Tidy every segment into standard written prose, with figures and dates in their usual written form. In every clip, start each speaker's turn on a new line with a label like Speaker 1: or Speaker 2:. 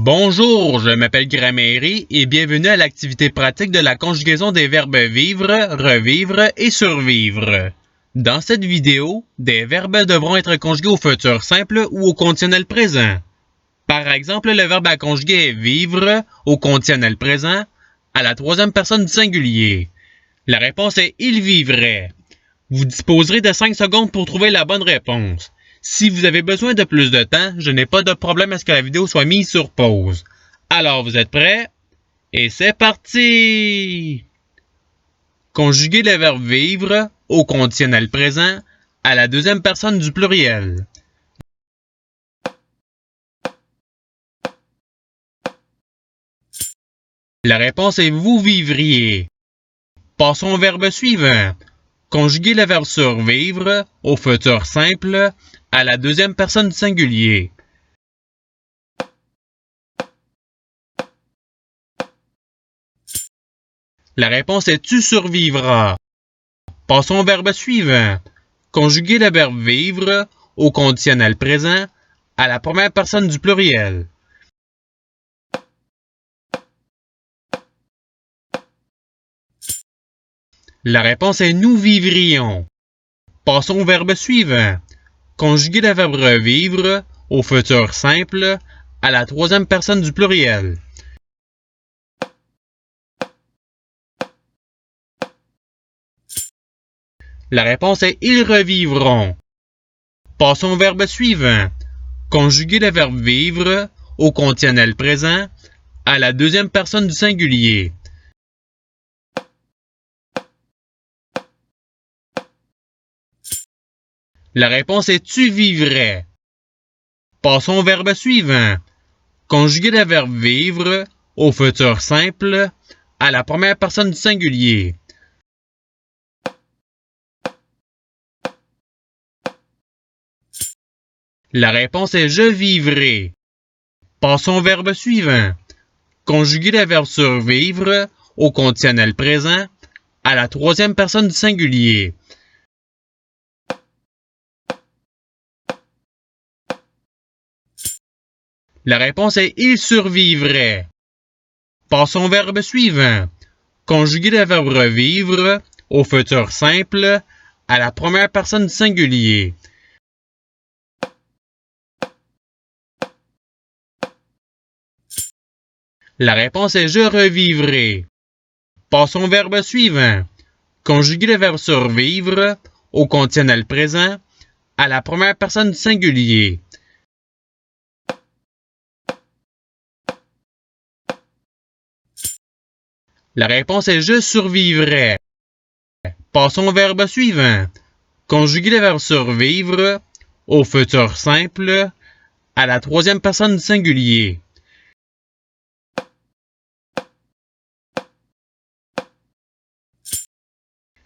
Speaker 1: Bonjour, je m'appelle Gramairy et bienvenue à l'activité pratique de la conjugaison des verbes vivre, revivre et survivre. Dans cette vidéo, des verbes devront être conjugués au futur simple ou au conditionnel présent. Par exemple, le verbe à conjuguer est vivre au conditionnel présent à la troisième personne du singulier. La réponse est il vivrait. Vous disposerez de 5 secondes pour trouver la bonne réponse. Si vous avez besoin de plus de temps, je n'ai pas de problème à ce que la vidéo soit mise sur pause. Alors, vous êtes prêts? Et c'est parti! Conjuguez le verbe vivre au conditionnel présent à la deuxième personne du pluriel. La réponse est vous vivriez. Passons au verbe suivant. Conjuguez le verbe survivre au futur simple à la deuxième personne du singulier. La réponse est tu survivras. Passons au verbe suivant. Conjuguez le verbe vivre au conditionnel présent à la première personne du pluriel. La réponse est nous vivrions. Passons au verbe suivant. Conjuguez le verbe revivre au futur simple à la troisième personne du pluriel. La réponse est ils revivront. Passons au verbe suivant. Conjuguez le verbe vivre au conditionnel présent à la deuxième personne du singulier. La réponse est tu vivrais. Passons au verbe suivant. Conjuguez le verbe vivre au futur simple à la première personne du singulier. La réponse est je vivrai. Passons au verbe suivant. Conjuguez le verbe survivre au conditionnel présent à la troisième personne du singulier. La réponse est il survivrait. Passons au verbe suivant. Conjuguez le verbe revivre au futur simple à la première personne du singulier. La réponse est je revivrai. Passons au verbe suivant. Conjuguez le verbe survivre au conditionnel présent à la première personne du singulier. La réponse est je survivrai. Passons au verbe suivant. Conjuguez le verbe survivre au futur simple à la troisième personne du singulier.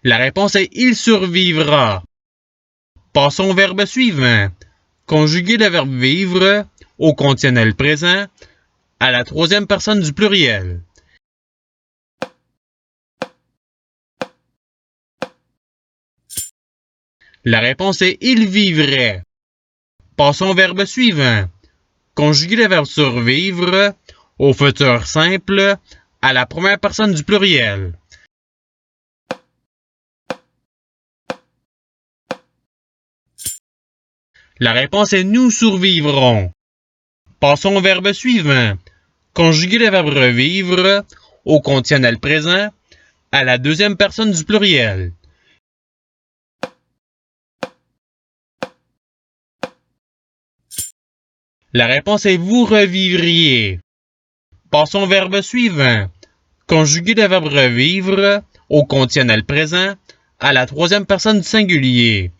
Speaker 1: La réponse est il survivra. Passons au verbe suivant. Conjuguez le verbe vivre au conditionnel présent à la troisième personne du pluriel. La réponse est il vivrait. Passons au verbe suivant. Conjuguez le verbe survivre au futur simple à la première personne du pluriel. La réponse est nous survivrons. Passons au verbe suivant. Conjuguez le verbe revivre au conditionnel présent à la deuxième personne du pluriel. La réponse est vous revivriez. Passons au verbe suivant. Conjuguez le verbe revivre au conditionnel présent à la troisième personne du singulier.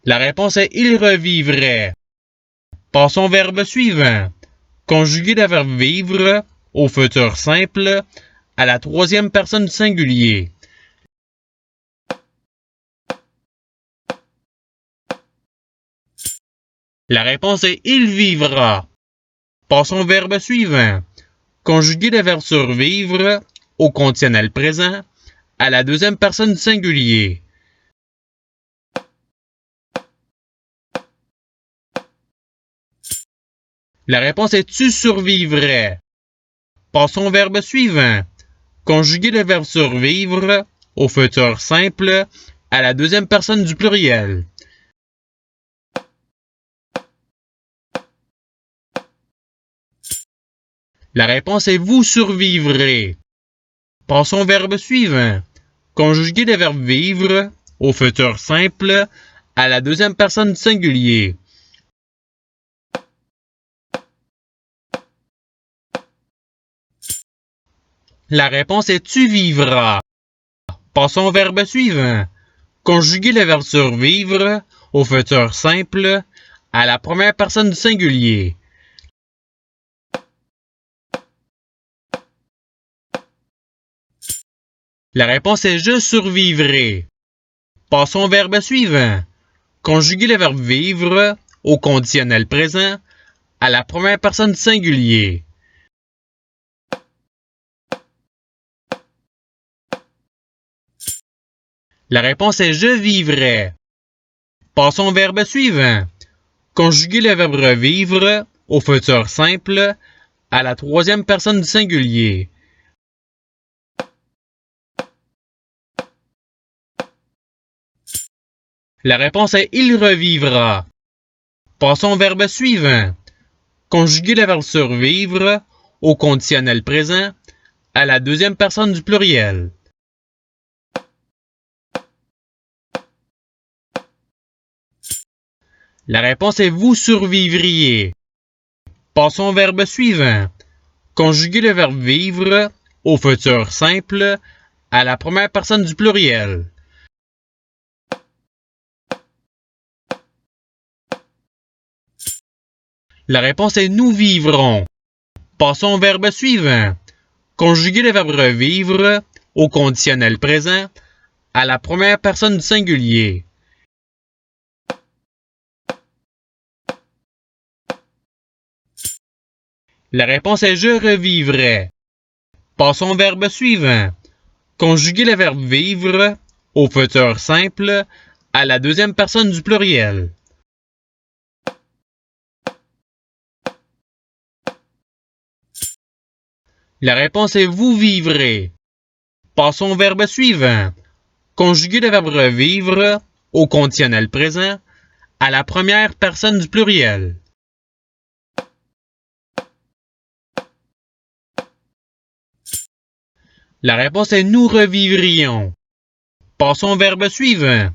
Speaker 1: La réponse est il revivrait. Passons au verbe suivant. Conjuguez le verbe vivre au futur simple à la troisième personne du singulier. La réponse est il vivra. Passons au verbe suivant. Conjuguez le verbe survivre au conditionnel présent à la deuxième personne du singulier. La réponse est tu survivrais. Passons au verbe suivant. Conjuguer le verbe survivre au futur simple à la deuxième personne du pluriel. La réponse est vous survivrez. Passons au verbe suivant. Conjuguer le verbe vivre au futur simple à la deuxième personne du singulier. La réponse est tu vivras. Passons au verbe suivant. Conjuguer le verbe survivre au futur simple à la première personne du singulier. La réponse est je survivrai. Passons au verbe suivant. Conjuguer le verbe vivre au conditionnel présent à la première personne du singulier. La réponse est je vivrai. Passons au verbe suivant. Conjuguer le verbe revivre au futur simple à la troisième personne du singulier. La réponse est il revivra. Passons au verbe suivant. Conjuguer le verbe survivre au conditionnel présent à la deuxième personne du pluriel. La réponse est vous survivriez. Passons au verbe suivant. Conjuguer le verbe vivre au futur simple à la première personne du pluriel. La réponse est nous vivrons. Passons au verbe suivant. Conjuguer le verbe revivre au conditionnel présent à la première personne du singulier. La réponse est je revivrai. Passons au verbe suivant. Conjuguer le verbe vivre au futur simple à la deuxième personne du pluriel. La réponse est vous vivrez. Passons au verbe suivant. Conjuguer le verbe revivre au conditionnel présent à la première personne du pluriel. La réponse est nous revivrions. Passons au verbe suivant.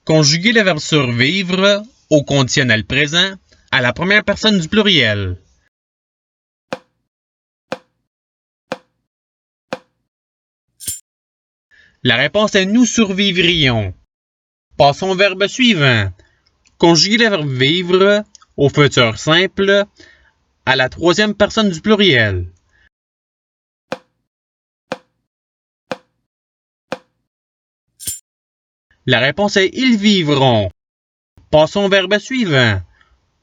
Speaker 1: Conjuguer le verbe survivre au conditionnel présent à la première personne du pluriel. La réponse est nous survivrions. Passons au verbe suivant. Conjuguer le verbe vivre au futur simple à la troisième personne du pluriel. La réponse est ils vivront. Passons au verbe suivant.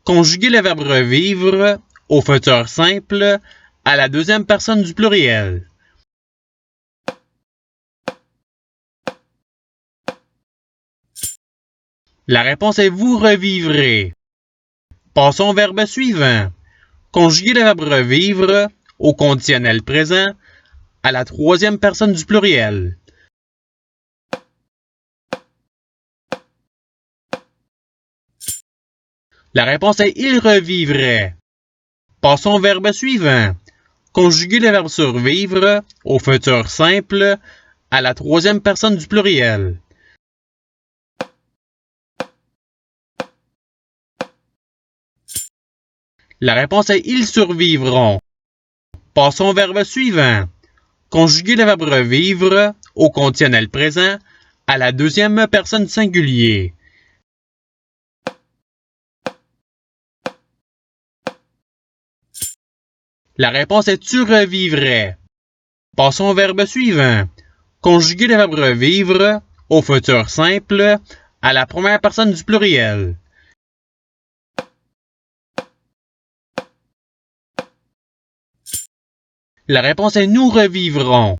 Speaker 1: Conjuguer le verbe revivre au futur simple à la deuxième personne du pluriel. La réponse est vous revivrez. Passons au verbe suivant. Conjuguer le verbe revivre au conditionnel présent à la troisième personne du pluriel. La réponse est ils revivraient. Passons au verbe suivant. Conjuguer le verbe survivre au futur simple à la troisième personne du pluriel. La réponse est ils survivront. Passons au verbe suivant. Conjuguer le verbe revivre au conditionnel présent à la deuxième personne singulier. La réponse est tu revivrais. Passons au verbe suivant. Conjuguer le verbe revivre au futur simple à la première personne du pluriel. La réponse est nous revivrons.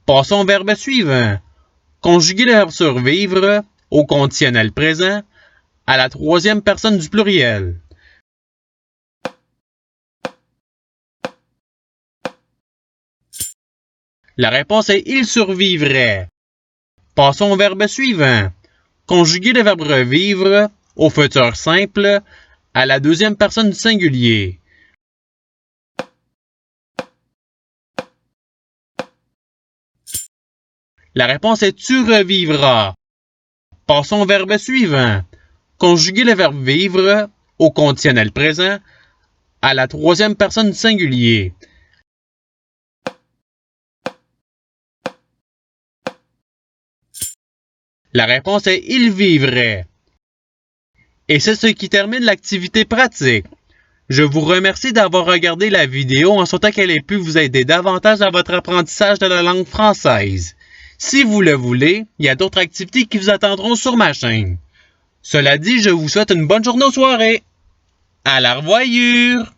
Speaker 1: Passons au verbe suivant. Conjuguer le verbe survivre au conditionnel présent à la troisième personne du pluriel. La réponse est il survivrait. Passons au verbe suivant. Conjuguer le verbe revivre au futur simple à la deuxième personne du singulier. La réponse est tu revivras. Passons au verbe suivant. Conjuguer le verbe vivre au conditionnel présent à la troisième personne du singulier. La réponse est il vivrait. Et c'est ce qui termine l'activité pratique. Je vous remercie d'avoir regardé la vidéo en souhaitant qu'elle ait pu vous aider davantage dans votre apprentissage de la langue française. Si vous le voulez, il y a d'autres activités qui vous attendront sur ma chaîne. Cela dit, je vous souhaite une bonne journée ou soirée. À la revoyure!